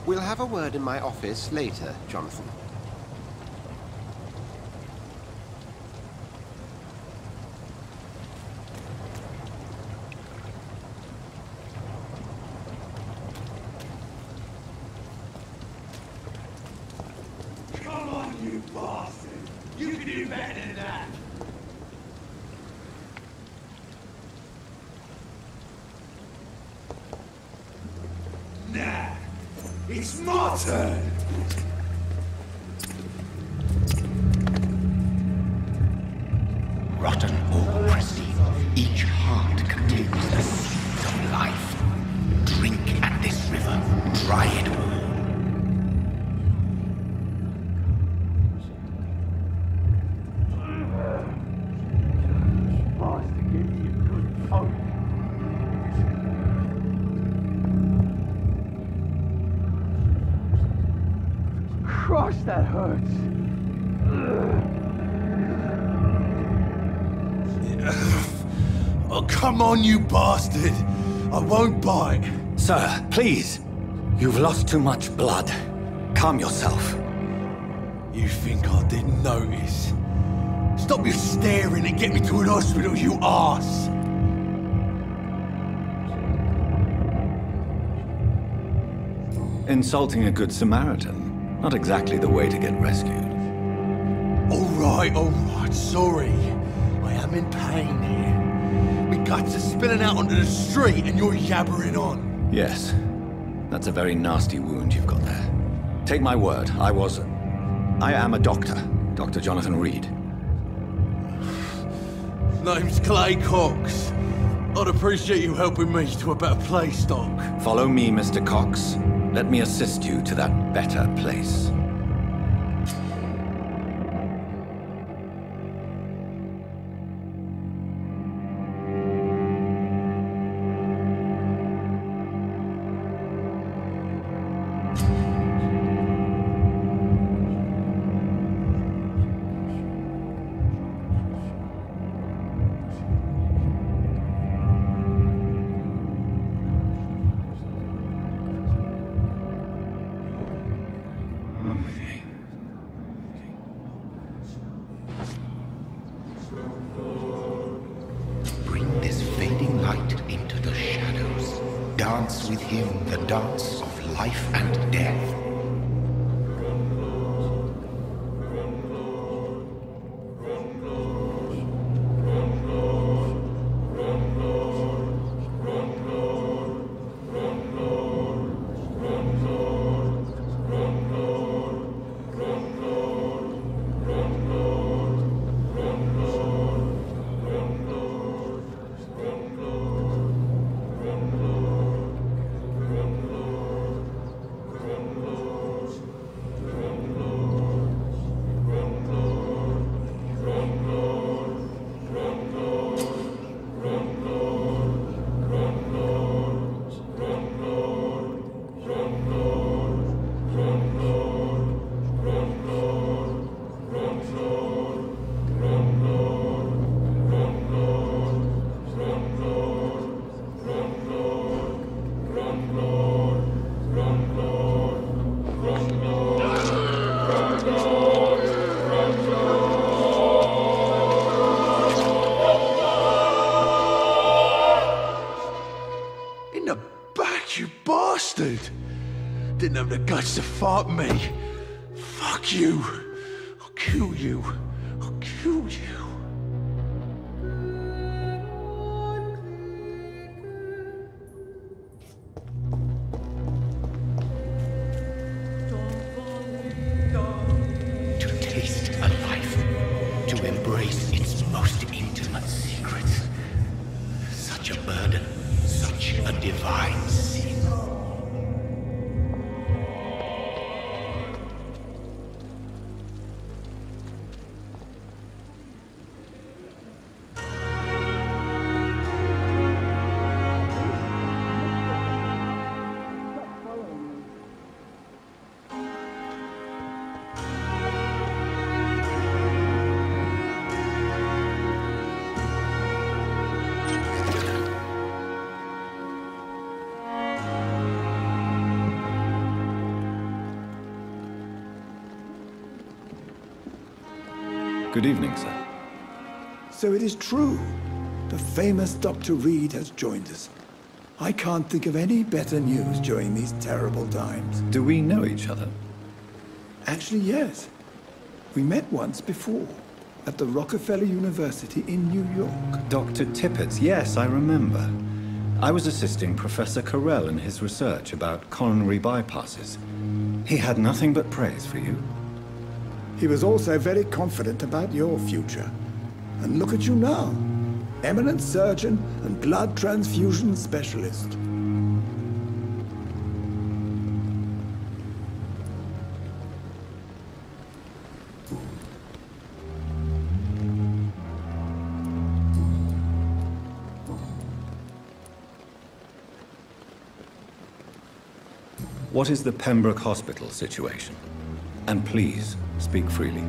We'll have a word in my office later, Jonathan. Come on, you bastard! You can do better than that! Nah, it's my turn! Rotten or pristine, each heart contains the seed of life. Drink at this river, dry it all. Christ, that hurts. Oh, come on, you bastard. I won't bite. Sir, please. You've lost too much blood. Calm yourself. You think I didn't notice? Stop your staring and get me to an hospital, you arse! Insulting a good Samaritan. Not exactly the way to get rescued. All right, sorry. I am in pain here. My guts are spilling out onto the street and you're yabbering on. Yes. That's a very nasty wound you've got there. Take my word, I am a doctor. Dr. Jonathan Reid. Name's Clay Cox. I'd appreciate you helping me to a better place, Doc. Follow me, Mr. Cox. Let me assist you to that better place. Bring this fading light into the shadows. Dance with him the dance of life and death. Didn't have the guts to fuck me. Fuck you. I'll kill you. I'll kill you. To taste a life, to embrace its most intimate secrets. Such a burden, such a divine sin. Good evening, sir. So it is true. The famous Dr. Reid has joined us. I can't think of any better news during these terrible times. Do we know each other? Actually, yes. We met once before, at the Rockefeller University in New York. Dr. Tippett, yes, I remember. I was assisting Professor Carell in his research about coronary bypasses. He had nothing but praise for you. He was also very confident about your future. And look at you now. Eminent surgeon and blood transfusion specialist. What is the Pembroke Hospital situation? And please, speak freely.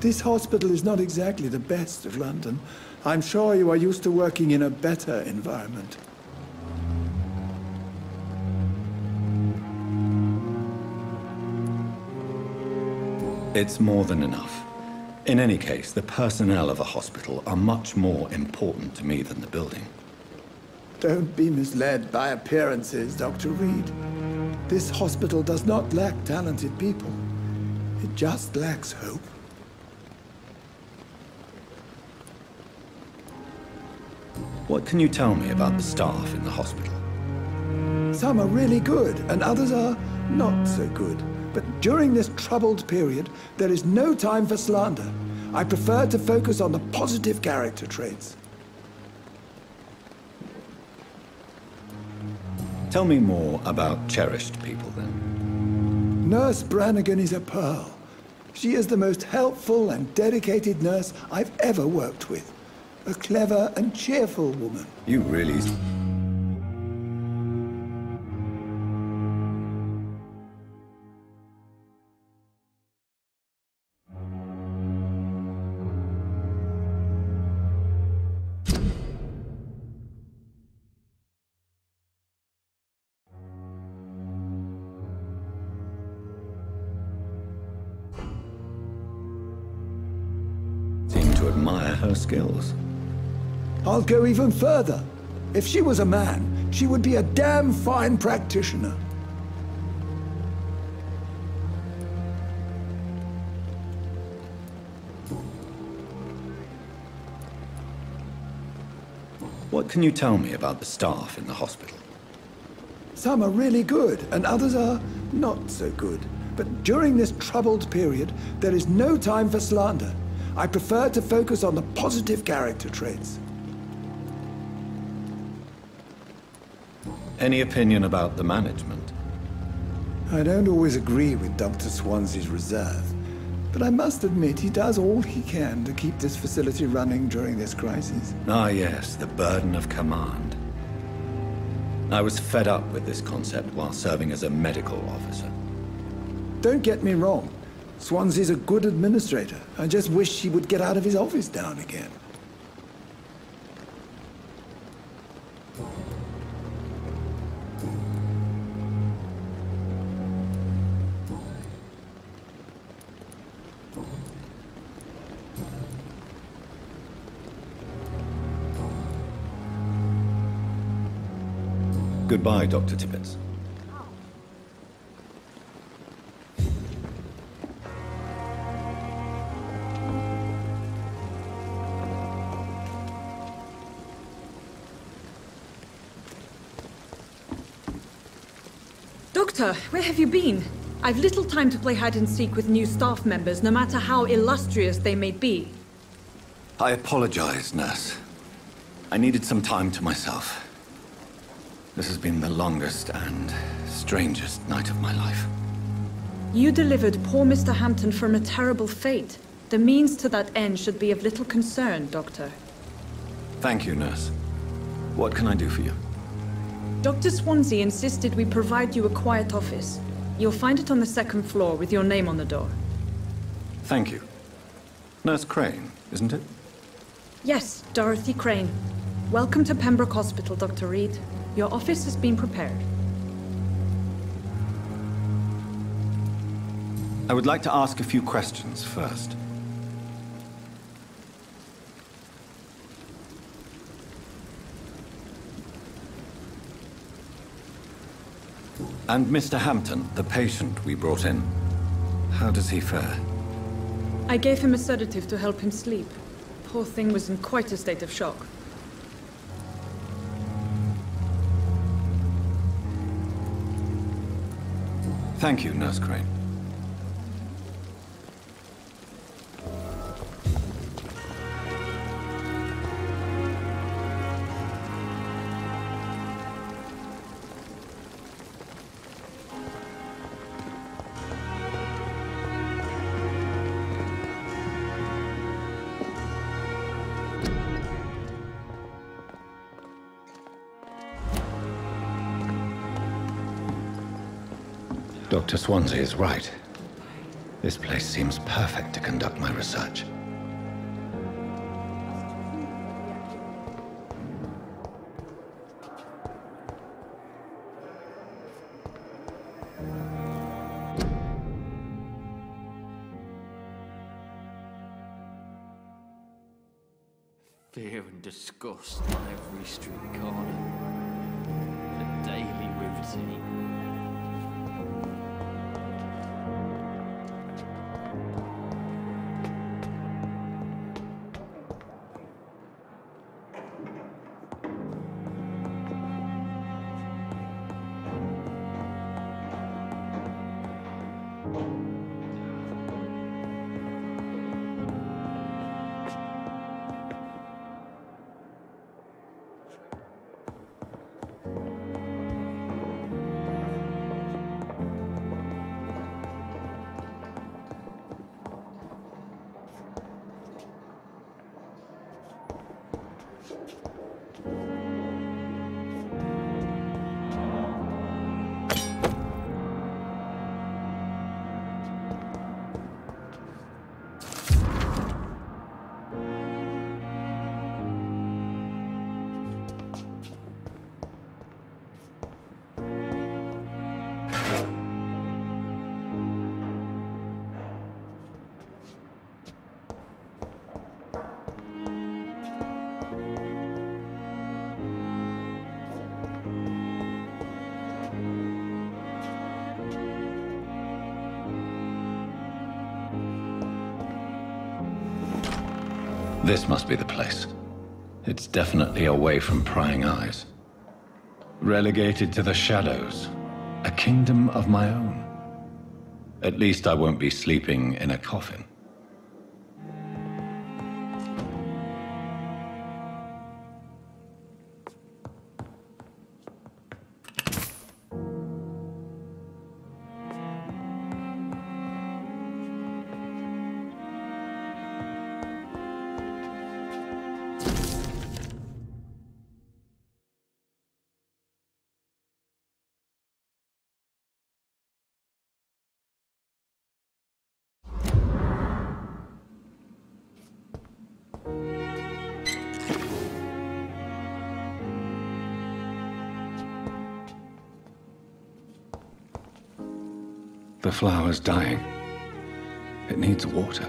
This hospital is not exactly the best of London. I'm sure you are used to working in a better environment. It's more than enough. In any case, the personnel of a hospital are much more important to me than the building. Don't be misled by appearances, Dr. Reid. This hospital does not lack talented people. It just lacks hope. What can you tell me about the staff in the hospital? Some are really good, and others are not so good. But during this troubled period, there is no time for slander. I prefer to focus on the positive character traits. Tell me more about cherished people, then. Nurse Brannigan is a pearl. She is the most helpful and dedicated nurse I've ever worked with. A clever and cheerful woman. You really... seem to admire her skills. I'll go even further. If she was a man, she would be a damn fine practitioner. What can you tell me about the staff in the hospital? Some are really good, and others are not so good. But during this troubled period, there is no time for slander. I prefer to focus on the positive character traits. Any opinion about the management? I don't always agree with Dr. Swansea's reserve, but I must admit he does all he can to keep this facility running during this crisis. Ah, yes, the burden of command. I was fed up with this concept while serving as a medical officer. Don't get me wrong. Swansea's a good administrator. I just wish he would get out of his office now and again. Goodbye, Dr. Tippett. Doctor, where have you been? I've little time to play hide and seek with new staff members, no matter how illustrious they may be. I apologize, nurse. I needed some time to myself. This has been the longest and strangest night of my life. You delivered poor Mr. Hampton from a terrible fate. The means to that end should be of little concern, Doctor. Thank you, nurse. What can I do for you? Dr. Swansea insisted we provide you a quiet office. You'll find it on the second floor with your name on the door. Thank you. Nurse Crane, isn't it? Yes, Dorothy Crane. Welcome to Pembroke Hospital, Dr. Reid. Your office has been prepared. I would like to ask a few questions first. And Mr. Hampton, the patient we brought in, how does he fare? I gave him a sedative to help him sleep. Poor thing was in quite a state of shock. Thank you, Nurse Crane. Dr. Swansea is right. This place seems perfect to conduct my research. Fear and disgust on every street corner. A daily routine. This must be the place. It's definitely away from prying eyes. Relegated to the shadows. A kingdom of my own. At least I won't be sleeping in a coffin. The flower's dying. It needs water.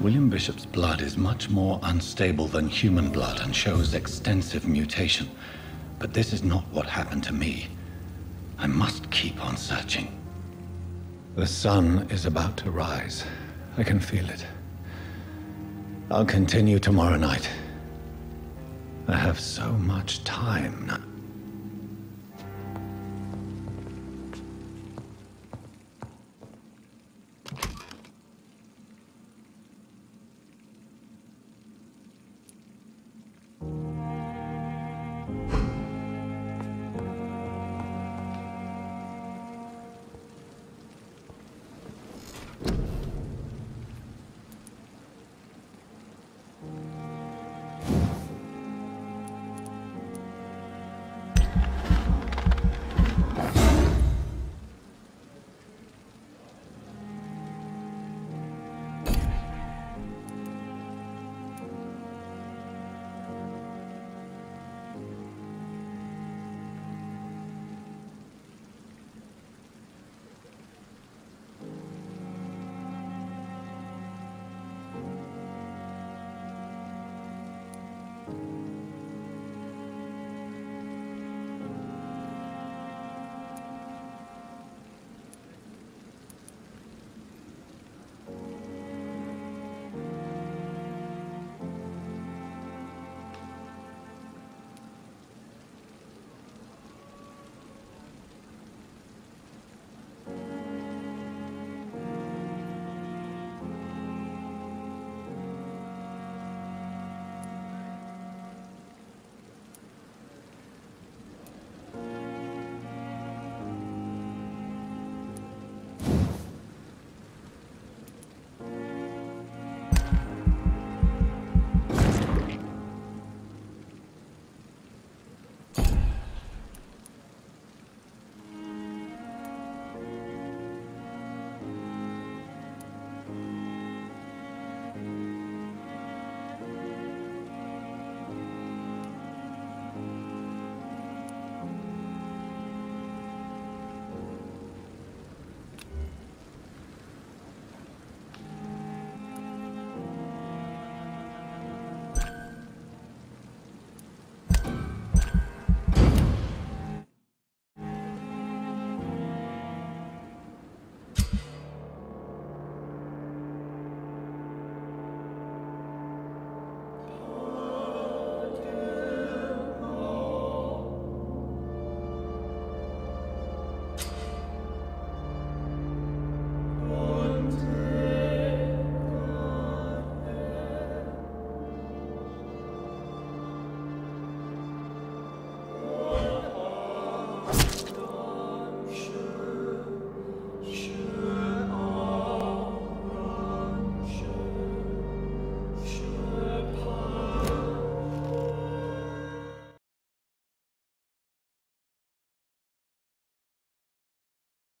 William Bishop's blood is much more unstable than human blood and shows extensive mutation. But this is not what happened to me. I must keep on searching. The sun is about to rise. I can feel it. I'll continue tomorrow night. I have so much time now.